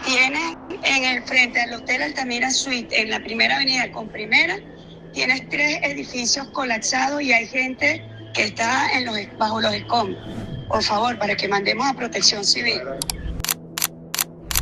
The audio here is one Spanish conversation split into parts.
Tienes en el frente del Hotel Altamira Suite, en la primera avenida con primera, tienes 3 edificios colapsados y hay gente que está bajo los escombros. Por favor, para que mandemos a Protección Civil.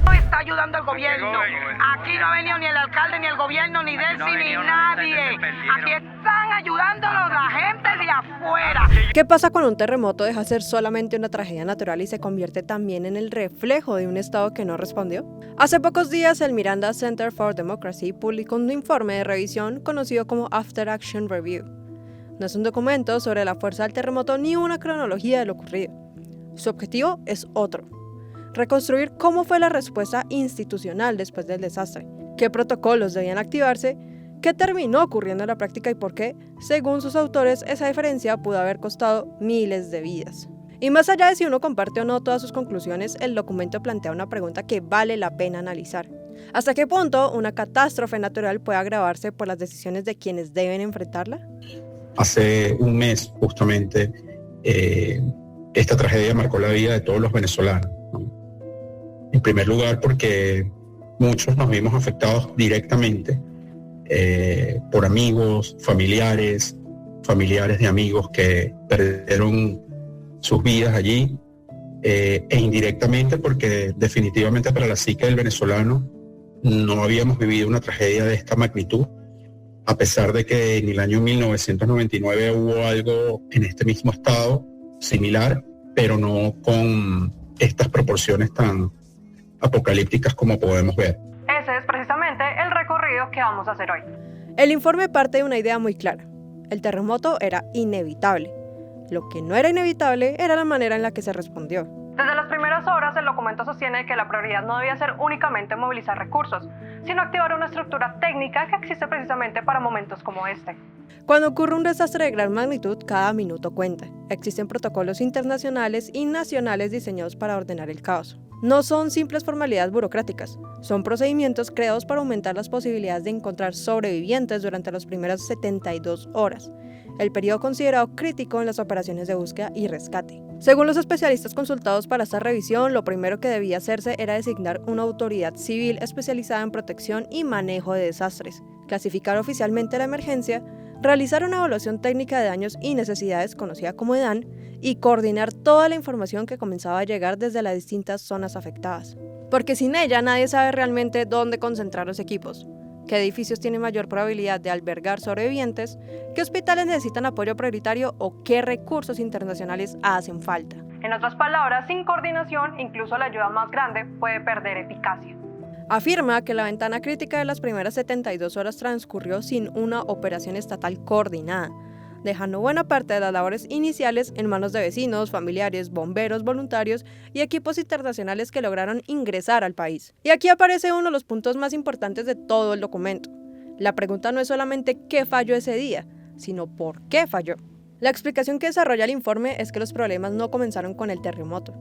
No está ayudando el gobierno. Aquí no ha venido ni el alcalde, ni el gobierno, ni Delcy, ni nadie. Aquí están ayudándonos la gente de afuera. ¿Qué pasa cuando un terremoto deja de ser solamente una tragedia natural y se convierte también en el reflejo de un Estado que no respondió? Hace pocos días, el Miranda Center for Democracy publicó un informe de revisión conocido como After Action Review. No es un documento sobre la fuerza del terremoto ni una cronología de lo ocurrido. Su objetivo es otro: reconstruir cómo fue la respuesta institucional después del desastre, qué protocolos debían activarse, qué terminó ocurriendo en la práctica y por qué, según sus autores, esa diferencia pudo haber costado miles de vidas. Y más allá de si uno comparte o no todas sus conclusiones, el documento plantea una pregunta que vale la pena analizar. ¿Hasta qué punto una catástrofe natural puede agravarse por las decisiones de quienes deben enfrentarla? Hace un mes, justamente, esta tragedia marcó la vida de todos los venezolanos, ¿no? En primer lugar, porque muchos nos vimos afectados directamente por amigos, familiares de amigos que perdieron sus vidas allí, e indirectamente porque definitivamente para la psique del venezolano no habíamos vivido una tragedia de esta magnitud, a pesar de que en el año 1999 hubo algo en este mismo estado similar, pero no con estas proporciones tan apocalípticas como podemos ver. Ese es precisamente el recorrido que vamos a hacer hoy. El informe parte de una idea muy clara: el terremoto era inevitable. Lo que no era inevitable era la manera en la que se respondió. Desde las primeras horas, el documento sostiene que la prioridad no debía ser únicamente movilizar recursos, sino activar una estructura técnica que existe precisamente para momentos como este. Cuando ocurre un desastre de gran magnitud, cada minuto cuenta. Existen protocolos internacionales y nacionales diseñados para ordenar el caos. No son simples formalidades burocráticas, son procedimientos creados para aumentar las posibilidades de encontrar sobrevivientes durante las primeras 72 horas, el periodo considerado crítico en las operaciones de búsqueda y rescate. Según los especialistas consultados para esta revisión, lo primero que debía hacerse era designar una autoridad civil especializada en protección y manejo de desastres, clasificar oficialmente la emergencia, realizar una evaluación técnica de daños y necesidades, conocida como EDAN, y coordinar toda la información que comenzaba a llegar desde las distintas zonas afectadas. Porque sin ella nadie sabe realmente dónde concentrar los equipos, qué edificios tienen mayor probabilidad de albergar sobrevivientes, qué hospitales necesitan apoyo prioritario o qué recursos internacionales hacen falta. En otras palabras, sin coordinación, incluso la ayuda más grande puede perder eficacia. Afirma que la ventana crítica de las primeras 72 horas transcurrió sin una operación estatal coordinada, dejando buena parte de las labores iniciales en manos de vecinos, familiares, bomberos, voluntarios y equipos internacionales que lograron ingresar al país. Y aquí aparece uno de los puntos más importantes de todo el documento. La pregunta no es solamente qué falló ese día, sino por qué falló. La explicación que desarrolla el informe es que los problemas no comenzaron con el terremoto,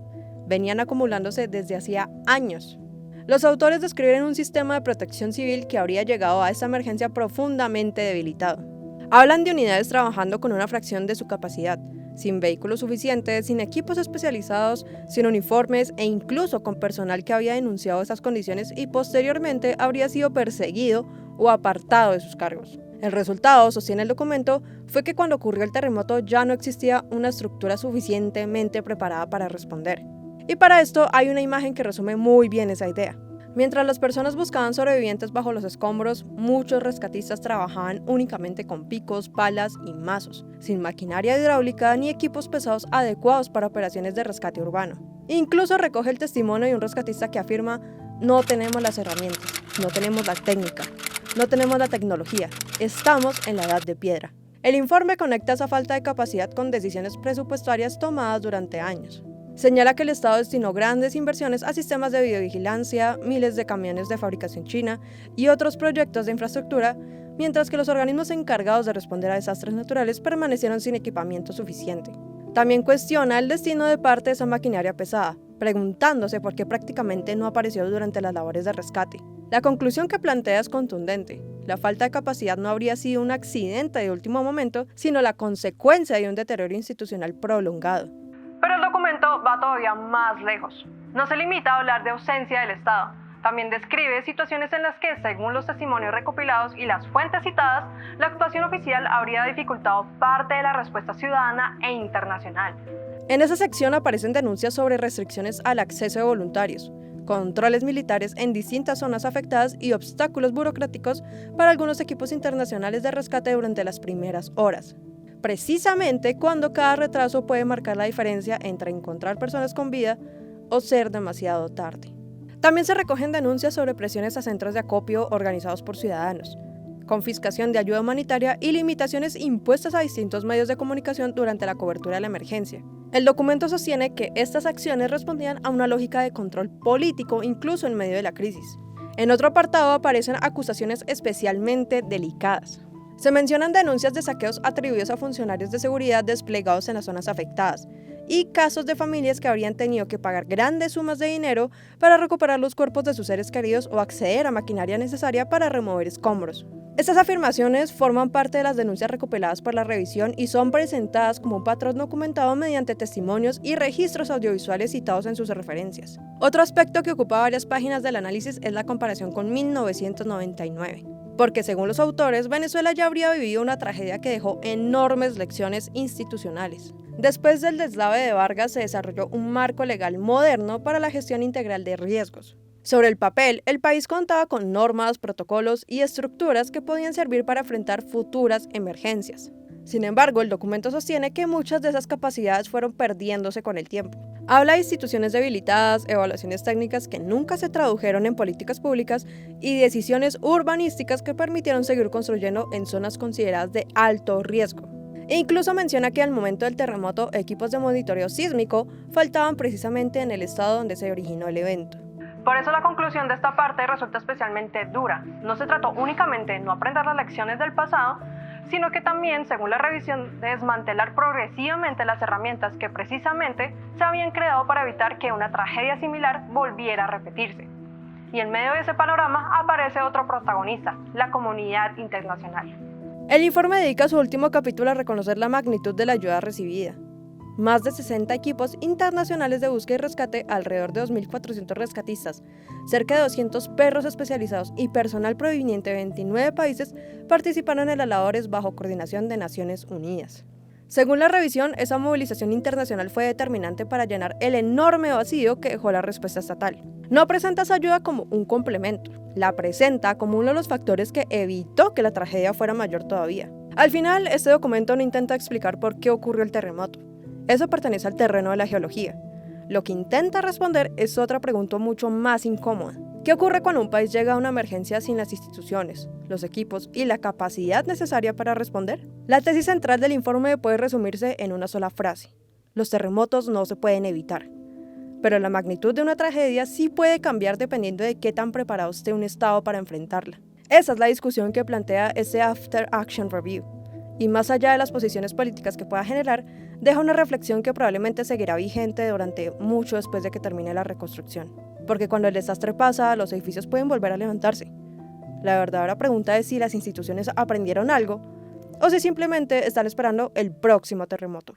venían acumulándose desde hacía años. Los autores describen un sistema de protección civil que habría llegado a esta emergencia profundamente debilitado. Hablan de unidades trabajando con una fracción de su capacidad, sin vehículos suficientes, sin equipos especializados, sin uniformes e incluso con personal que había denunciado esas condiciones y posteriormente habría sido perseguido o apartado de sus cargos. El resultado, sostiene el documento, fue que cuando ocurrió el terremoto ya no existía una estructura suficientemente preparada para responder. Y para esto hay una imagen que resume muy bien esa idea. Mientras las personas buscaban sobrevivientes bajo los escombros, muchos rescatistas trabajaban únicamente con picos, palas y mazos, sin maquinaria hidráulica ni equipos pesados adecuados para operaciones de rescate urbano. Incluso recoge el testimonio de un rescatista que afirma: no tenemos las herramientas, no tenemos la técnica, no tenemos la tecnología, estamos en la edad de piedra. El informe conecta esa falta de capacidad con decisiones presupuestarias tomadas durante años. Señala que el Estado destinó grandes inversiones a sistemas de videovigilancia, miles de camiones de fabricación china y otros proyectos de infraestructura, mientras que los organismos encargados de responder a desastres naturales permanecieron sin equipamiento suficiente. También cuestiona el destino de parte de esa maquinaria pesada, preguntándose por qué prácticamente no apareció durante las labores de rescate. La conclusión que plantea es contundente. La falta de capacidad no habría sido un accidente de último momento, sino la consecuencia de un deterioro institucional prolongado. Pero el documento va todavía más lejos. No se limita a hablar de ausencia del Estado, También describe situaciones en las que, según los testimonios recopilados y las fuentes citadas, la actuación oficial habría dificultado parte de la respuesta ciudadana e internacional. En esa sección aparecen denuncias sobre restricciones al acceso de voluntarios, controles militares en distintas zonas afectadas y obstáculos burocráticos para algunos equipos internacionales de rescate durante las primeras horas. Precisamente cuando cada retraso puede marcar la diferencia entre encontrar personas con vida o ser demasiado tarde. También se recogen denuncias sobre presiones a centros de acopio organizados por ciudadanos, confiscación de ayuda humanitaria y limitaciones impuestas a distintos medios de comunicación durante la cobertura de la emergencia. El documento sostiene que estas acciones respondían a una lógica de control político incluso en medio de la crisis. En otro apartado aparecen acusaciones especialmente delicadas. Se mencionan denuncias de saqueos atribuidos a funcionarios de seguridad desplegados en las zonas afectadas y casos de familias que habrían tenido que pagar grandes sumas de dinero para recuperar los cuerpos de sus seres queridos o acceder a maquinaria necesaria para remover escombros. Estas afirmaciones forman parte de las denuncias recopiladas por la revisión y son presentadas como un patrón documentado mediante testimonios y registros audiovisuales citados en sus referencias. Otro aspecto que ocupa varias páginas del análisis es la comparación con 1999. Porque según los autores, Venezuela ya habría vivido una tragedia que dejó enormes lecciones institucionales. Después del deslave de Vargas se desarrolló un marco legal moderno para la gestión integral de riesgos. Sobre el papel, el país contaba con normas, protocolos y estructuras que podían servir para enfrentar futuras emergencias. Sin embargo, el documento sostiene que muchas de esas capacidades fueron perdiéndose con el tiempo. Habla de instituciones debilitadas, evaluaciones técnicas que nunca se tradujeron en políticas públicas y decisiones urbanísticas que permitieron seguir construyendo en zonas consideradas de alto riesgo. E incluso menciona que al momento del terremoto, equipos de monitoreo sísmico faltaban precisamente en el estado donde se originó el evento. Por eso la conclusión de esta parte resulta especialmente dura. No se trató únicamente de no aprender las lecciones del pasado, sino que también, según la revisión, de desmantelar progresivamente las herramientas que precisamente se habían creado para evitar que una tragedia similar volviera a repetirse. Y en medio de ese panorama aparece otro protagonista, la comunidad internacional. El informe dedica su último capítulo a reconocer la magnitud de la ayuda recibida. Más de 60 equipos internacionales de búsqueda y rescate, alrededor de 2.400 rescatistas, cerca de 200 perros especializados y personal proveniente de 29 países participaron en las labores bajo coordinación de Naciones Unidas. Según la revisión, esa movilización internacional fue determinante para llenar el enorme vacío que dejó la respuesta estatal. No presenta esa ayuda como un complemento, la presenta como uno de los factores que evitó que la tragedia fuera mayor todavía. Al final, este documento no intenta explicar por qué ocurrió el terremoto. Eso pertenece al terreno de la geología. Lo que intenta responder es otra pregunta mucho más incómoda. ¿Qué ocurre cuando un país llega a una emergencia sin las instituciones, los equipos y la capacidad necesaria para responder? La tesis central del informe puede resumirse en una sola frase. Los terremotos no se pueden evitar. Pero la magnitud de una tragedia sí puede cambiar dependiendo de qué tan preparado esté un Estado para enfrentarla. Esa es la discusión que plantea este After Action Review. Y más allá de las posiciones políticas que pueda generar, deja una reflexión que probablemente seguirá vigente durante mucho después de que termine la reconstrucción. Porque cuando el desastre pasa, los edificios pueden volver a levantarse. La verdadera pregunta es si las instituciones aprendieron algo o si simplemente están esperando el próximo terremoto.